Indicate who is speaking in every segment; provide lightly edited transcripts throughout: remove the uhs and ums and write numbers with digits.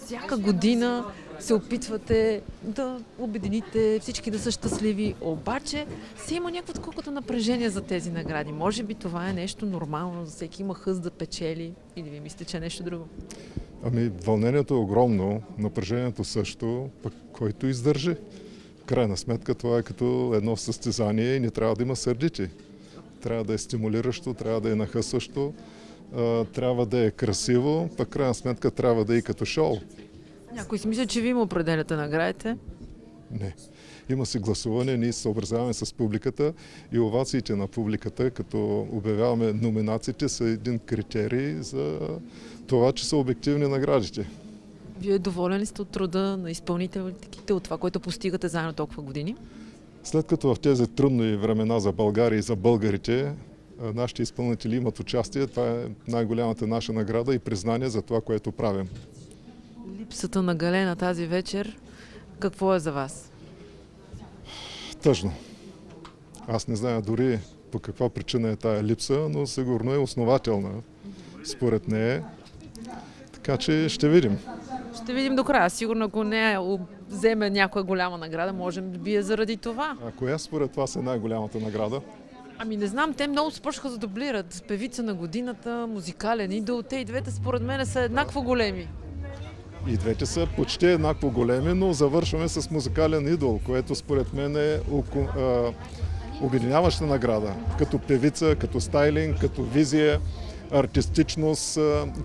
Speaker 1: Всяка година се опитвате да обедините всички да са щастливи, обаче се има някакво такова напрежение за тези награди. Може би това е нещо нормално, за всеки има хъс да печели, или ви мислите, че е нещо друго?
Speaker 2: Ами, вълнението е огромно, напрежението също, пък който издържи. В крайна сметка това е като едно състезание и не трябва да има сърдити. Трябва да е стимулиращо, трябва да е нахъсващо, трябва да е красиво, пък в крайна сметка трябва да е и като шоу.
Speaker 1: Някой си мисля, че ви му определяте наградите.
Speaker 2: Не. Има си гласуване, ние се съобразяваме с публиката и овациите на публиката, като обявяваме номинациите, са един критерий за това, че са обективни наградите.
Speaker 1: Вие доволен ли сте от труда на изпълнителите, от това, което постигате заедно толкова години?
Speaker 2: След като в тези трудни времена за България и за българите, нашите изпълнители имат участие, това е най-голямата наша награда и признание за това, което правим.
Speaker 1: Липсата на Галена тази вечер, какво е за вас?
Speaker 2: Тъжно. Аз не зная дори по каква причина е тая липса, но сигурно е основателна, според нея. Така че ще видим.
Speaker 1: Ще видим до края. Сигурно, ако не вземе някоя голяма награда, можем да бие заради това.
Speaker 2: А коя според вас е най-голямата награда?
Speaker 1: Ами не знам, те много започнаха да дублират. Певица на годината, музикален идол, те и двете според мен са еднакво големи.
Speaker 2: И двете са почти еднакво големи, но завършваме с музикален идол, което според мен е обединяваща награда. Като певица, като стайлинг, като визия, артистичност.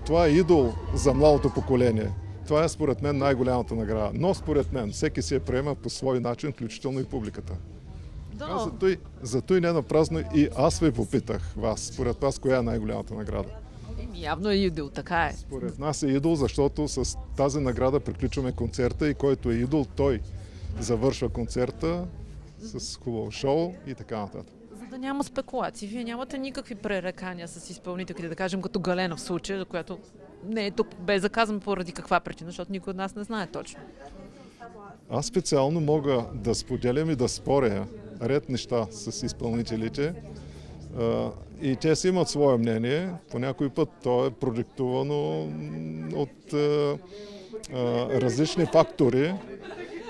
Speaker 2: Това е идол за младото поколение. Това е според мен най-голямата награда. Но според мен всеки си я приема по свой начин, включително и публиката.
Speaker 1: Да.
Speaker 2: Зато и не напразно и аз ви попитах вас, според вас, коя е най-голямата награда?
Speaker 1: Явно е идол, така е.
Speaker 2: Според нас е идол, защото с тази награда приключваме концерта и който е идол, той завършва концерта с хубаво шоу и така нататък.
Speaker 1: За да няма спекулации, вие нямате никакви пререкания с изпълнителите, да кажем като Галена в случая, която не е тук без да казвам поради каква причина, защото никой от нас не знае точно.
Speaker 2: Аз специално мога да споделям и да споря ред неща с изпълнителите и те си имат свое мнение. По някой път то е продиктувано от различни фактори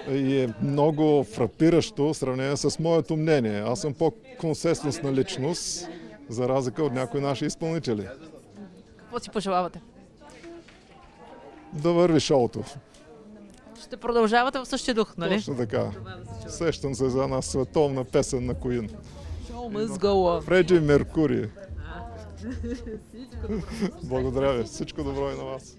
Speaker 2: и е много фрапиращо в сравнение с моето мнение. Аз съм по-консенсусна личност, за разлика от някои наши изпълнители.
Speaker 1: Какво си пожелавате?
Speaker 2: Да върви шоуто.
Speaker 1: Ще продължавате в същия дух, нали?
Speaker 2: Точно така. Сещам се за една световна песен на Queen.
Speaker 1: Show must go on.
Speaker 2: Фреди Меркури. Благодаря ви. Всичко добро и на вас.